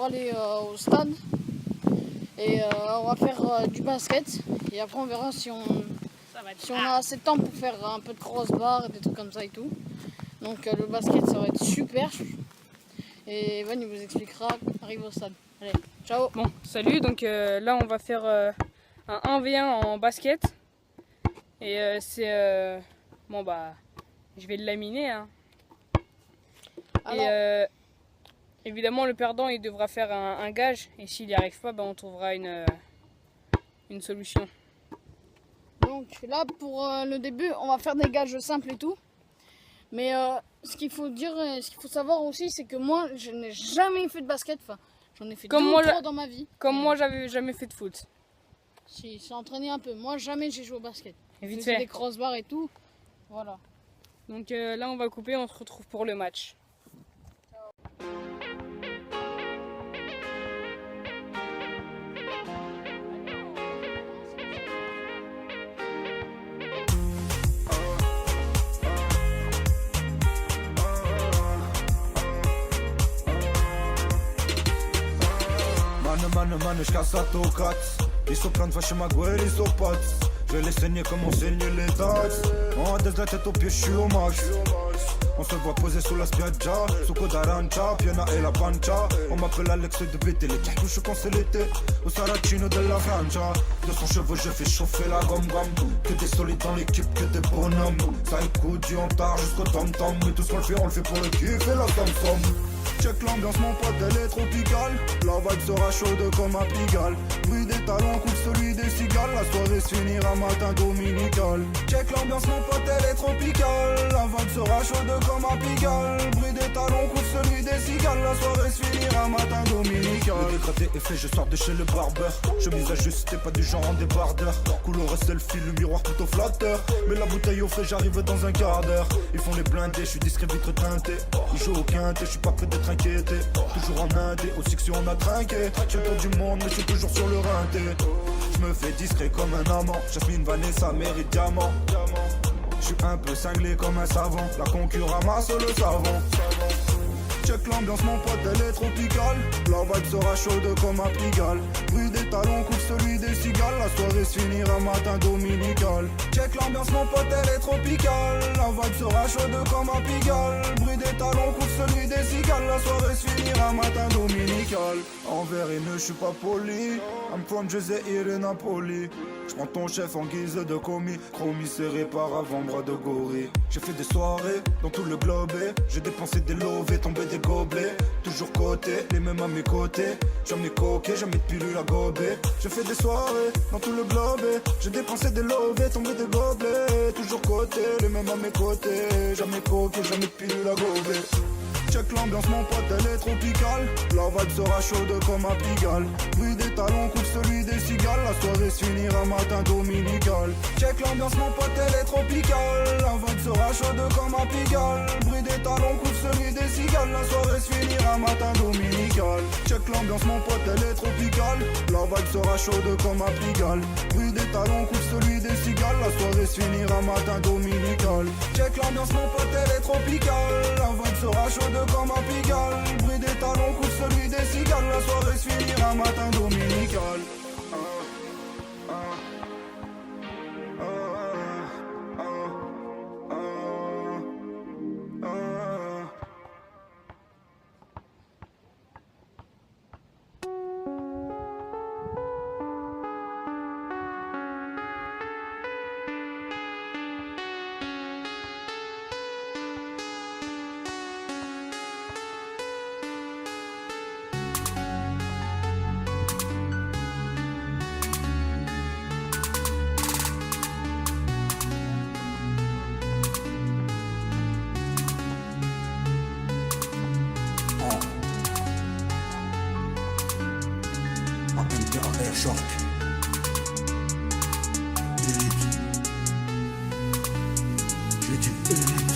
pour aller au stade. Et on va faire du basket. Et après on verra si on a assez de temps pour faire un peu de crossbar et des trucs comme ça et tout. Donc le basket ça va être super. Et Evan il vous expliquera arrive au stade. Allez, ciao. Bon, salut, donc là on va faire un 1v1 en basket. Et c'est... bon bah, je vais le laminer. Hein. Alors, et évidemment le perdant il devra faire un gage. Et s'il n'y arrive pas, bah, on trouvera une solution. donc là pour le début on va faire des gages simples et tout. Mais ce qu'il faut dire, ce qu'il faut savoir aussi c'est que moi je n'ai jamais fait de basket. Enfin, j'en ai fait deux ou trois dans ma vie. Comme moi j'avais jamais fait de foot. Si, c'est entraîné un peu. Moi jamais j'ai joué au basket. Vite J'ai fait. des crossbars et tout. Voilà. Donc là on va couper, on se retrouve pour le match. Mano, je casse la tocate. Ils sont pleins de fâches, ma gueule, ils sont potes. Je vais les saigner comme on saigne les taxes. On a la tête aux pieds, je suis au max. On se voit poser sous la spiaggia, sous Codarancha, Piena et la Pancha. On m'appelle Alex de BT, les cartouches quand c'est l'été. Au Saracino de la Francia. De son cheveu, je fais chauffer la gomme-gomme. Que des solides dans l'équipe, que des bonhommes. Ça écoute du hantard jusqu'au tom-tom. Mais tout ce qu'on le fait pour le kiff et la tom-tom. Check l'ambiance, mon pote, elle est tropicale. La vibe sera chaude comme un Pigalle. Bruit des talons, coupe celui des cigales. La soirée se finira matin dominical. Check l'ambiance, mon pote, elle est tropicale. La vibe sera chaude comme un Pigalle. Bruit des talons, coupe celui des cigales. La soirée se finira matin dominical. Le dégradé est fait, je sors de chez le barbeur. Chemise ajustée, pas du genre en débardeur. Couleur selfie, le miroir plutôt flatteur. Mais la bouteille au frais, j'arrive dans un quart d'heure. Ils font les blindés, je suis discret, vitre teintée. Ils jouent au quintet, je suis pas prêt d'être inquiété. Toujours en indé, au section on a trinqué. J'ai le tour du monde mais je suis toujours sur le rinté. Je me fais discret comme un amant. Jasmine, Vanessa, mérite diamant. Je suis un peu cinglé comme un savant. La concurrence ramasse le savon. Check l'ambiance, mon pote, elle est tropicale. La vibe sera chaude comme un Pigalle. Bruit des talons, coupe celui des cigales. La soirée se finira matin dominical. Check l'ambiance, mon pote, elle est tropicale. La vibe sera chaude comme un Pigalle. Bruit des talons, coupe celui des cigales. La soirée se finira matin dominical. Envers et ne, je suis pas poli. I'm from Jazeera et Napoli. J'prends ton chef en guise de commis. Chromie serré par avant-bras de gorille. J'ai fait des soirées dans tout le globe. J'ai dépensé des lovés, tombé des gobelets. Toujours côté, les mêmes à mes côtés. Jamais coqué, jamais de pilule à gober. J'ai fait des soirées dans tout le globe. J'ai dépensé des lovés, tombé des gobelets. Toujours côté, les mêmes à mes côtés. Jamais coqué, jamais de pilule à gober. Check l'ambiance, mon pote, elle est tropicale. La vibe sera chaude comme un Pigalle. Bruit des talons, coupe celui des cigales. La soirée se finira matin dominical. Check l'ambiance, mon pote, elle est tropicale. La vibe sera chaude comme un Pigalle. Bruit des talons, coupe celui des cigales. La soirée se finira matin dominical. Check l'ambiance, mon pote, elle est tropicale. La vibe sera chaude comme un Pigalle. Bruit des talons, coupe celui des cigales. La soirée se finira matin dominical. Check l'ambiance, mon pote, elle est tropicale. La vibe sera chaude comme un Pigalle. Bruit des talons, coupe celui des cigales. La soirée se finira matin dominical. Choc. Élite. J'ai dit élite.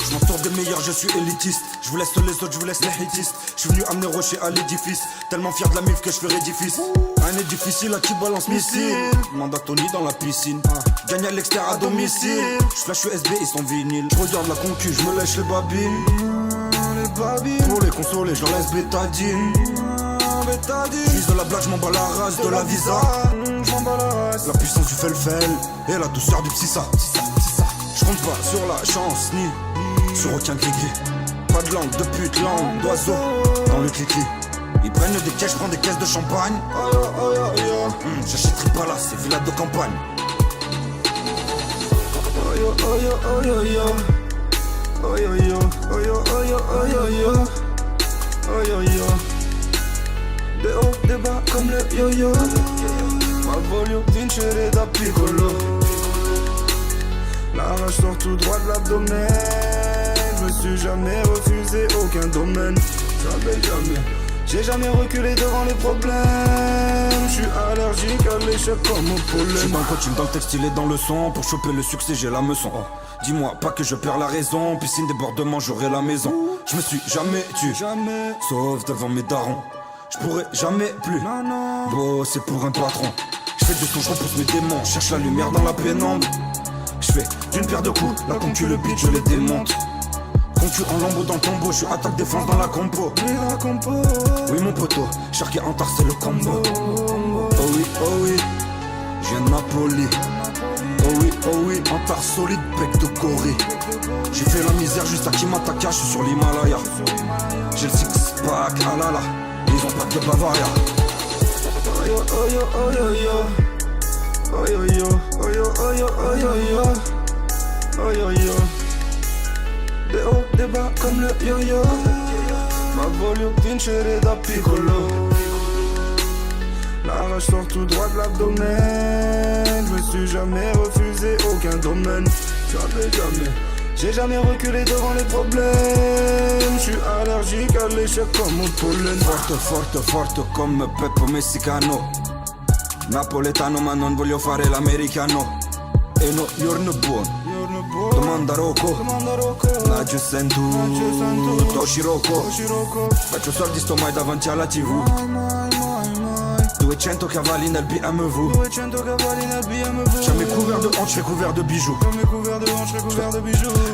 Je m'entoure des meilleurs, je suis élitiste. Je vous laisse les autres, je vous laisse les hitistes. Je suis venu amener rocher à l'édifice. Tellement fier de la mif que je ferai édifice. Un est difficile, là tu balances missile. Manda Tony dans la piscine. Gagne à l'extérieur à domicile. Je flash USB, ils sont vinyles. Je regarde la concu, je me lèche les babines. Pour les consoler, je leur laisse bétadine. J'vise de la blague, j'm'en bats la race, de la visa. La puissance du fel-fel et la douceur du psissa. J'compte pas sur la chance, ni sur aucun gris-gris. Pas de langue de pute, langue d'oiseau dans le cliquis. Ils prennent des caisses, j'prends des caisses de champagne. J'achèterai pas là, c'est villa de campagne. Des hauts, des bas comme le yo-yo. Malvolio, vincere da piccolo. La rage sort tout droit de l'abdomen. Je me suis jamais refusé aucun domaine. Jamais. J'ai jamais reculé devant les problèmes. Je suis allergique à l'échec comme au pollen. J'suis dans le coaching, dans le textile et dans le son. Pour choper le succès, j'ai la meçon. Dis-moi pas que je perds la raison. Piscine, débordement, j'aurai la maison. Je me suis jamais tué, sauf devant mes darons. J'pourrais jamais plus bosser pour un patron. J'fais du son, j'repousse mes démons. Cherche la lumière dans la pénombre. J'fais d'une pierre deux coups, la concu, le beat, je les démonte. Concu en lambeau dans le tombeau, j'suis attaque défense dans la compo. Oui mon poteau, Sharky en tard c'est le combo. Oh oui, j'viens de Napoli. Oh oui, en tard solide, bec de Corée. J'ai fait la misère juste à Kimataka, j'suis sur l'Himalaya. J'ai le six-pack, ah là là. Ils ont pas de Bavaria. Des hauts, des bas comme le yo-yo. Malvolio, vincere da piccolo. La rage sort tout droit de l'abdomen. Je me suis jamais refusé aucun domaine. Jamais. J'ai jamais reculé devant les problèmes. Je suis allergique à l'échec comme au pollen. Forte comme Peppo Messicano. Napoletano ma non voglio fare l'americano. E no, giorno buono. Domanda Rocco. Naggio sento Toshiroko. Faccio soldi, sto mai davanti alla TV. 200 cavalli nel BMW. Jamais couvert de hanches, j'fais couvert de bijoux.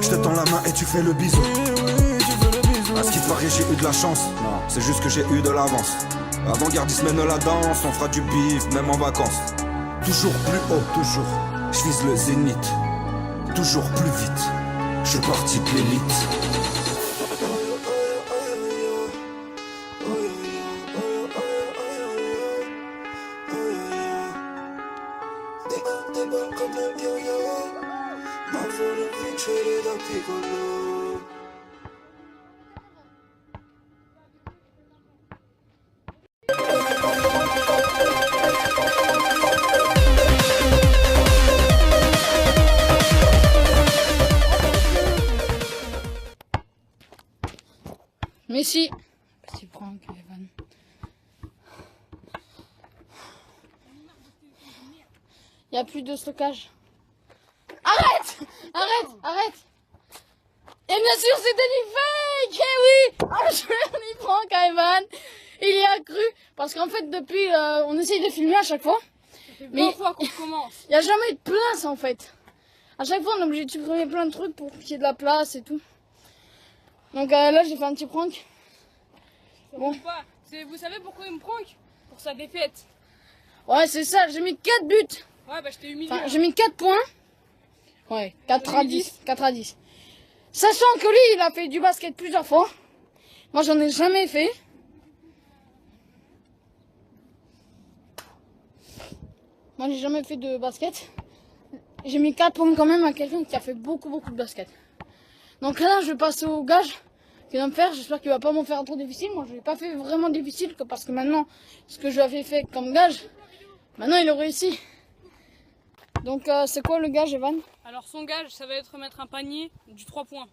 Je te tends la main et tu fais le bisou. À ce qui paraît, j'ai eu de la chance. C'est juste que j'ai eu de l'avance. Avant-gardiste mène la danse, on fera du bif, même en vacances. Toujours plus haut, toujours. J'vise le zénith. Toujours plus vite. Je parti de l'élite. Messi. Petit prank, Evan. Il n'y a plus de stockage. Arrête. Et bien sûr, c'était du fake. Eh oui. Ah, je lui prank à Evan. Il y a cru. Parce qu'en fait, depuis, on essaye de filmer à chaque fois. Mais une fois qu'on commence. Il n'y a jamais de place, en fait. À chaque fois, on est obligé de supprimer plein de trucs pour qu'il y ait de la place et tout. Donc là, j'ai fait un petit prank. Bon. Vous savez pourquoi il me prank? Pour sa défaite. Ouais, c'est ça. J'ai mis 4 buts. Ouais, bah je t'ai humilié. Enfin, j'ai mis 4 points. Ouais, 4 à 10. 4 à 10. Sachant que lui, il a fait du basket plusieurs fois. Moi, j'en ai jamais fait. Moi, j'ai jamais fait de basket. J'ai mis 4 points quand même à quelqu'un qui a fait beaucoup de basket. Donc là, je vais passer au gage qu'il va me faire. J'espère qu'il va pas m'en faire trop difficile. Moi, je l'ai pas fait vraiment difficile parce que maintenant, ce que je lui avais fait comme gage, maintenant, il a réussi. Donc, c'est quoi le gage, Evan? Alors, son gage, ça va être mettre un panier du 3 points.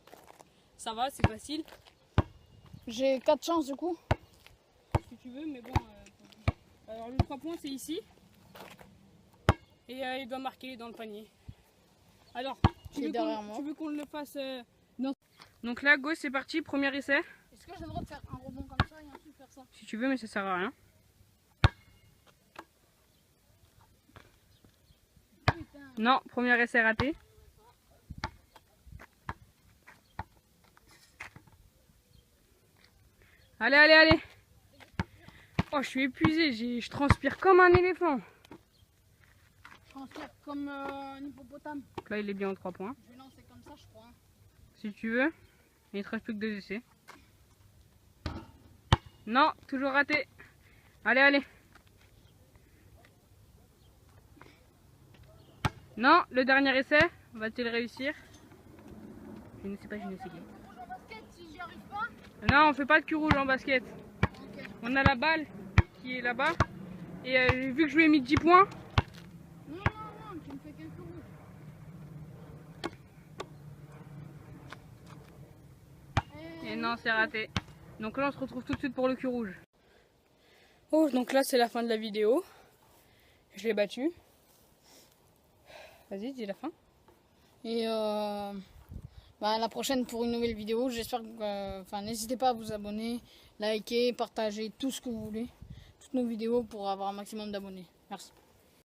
Ça va, c'est facile. J'ai 4 chances du coup. Si tu veux, mais bon. Alors, le 3 points, c'est ici. Et il doit marquer dans le panier. Alors, tu veux qu'on le fasse non. Donc là, go, c'est parti, premier essai. Est-ce que j'ai le droit de faire un rebond comme ça et ensuite faire ça? Si tu veux, mais ça sert à rien. Putain. Non, premier essai raté. Allez, allez, allez. Oh, je suis épuisé, je transpire comme un éléphant. Je transpire comme un hippopotame. Donc là, il est bien en 3 points. Je vais lancer comme ça, je crois. Si tu veux. Il te reste plus que 2 essais. Non, toujours raté. Allez, allez. Non, le dernier essai. Va-t-il réussir? Je ne sais pas, je ne sais pas. En basket, si j'y arrive pas. Non, on fait pas de cul rouge en basket. Ok. On a la balle qui est là-bas. Et vu que je lui ai mis 10 points. Non, tu me fais quelques rouges. Et non, c'est raté. Donc là, on se retrouve tout de suite pour le cul rouge. Oh, donc là, c'est la fin de la vidéo. Je l'ai battu. Vas-y, dis la fin. Et la prochaine pour une nouvelle vidéo. J'espère que. N'hésitez pas à vous abonner, liker, partager tout ce que vous voulez. Toutes nos vidéos pour avoir un maximum d'abonnés. Merci.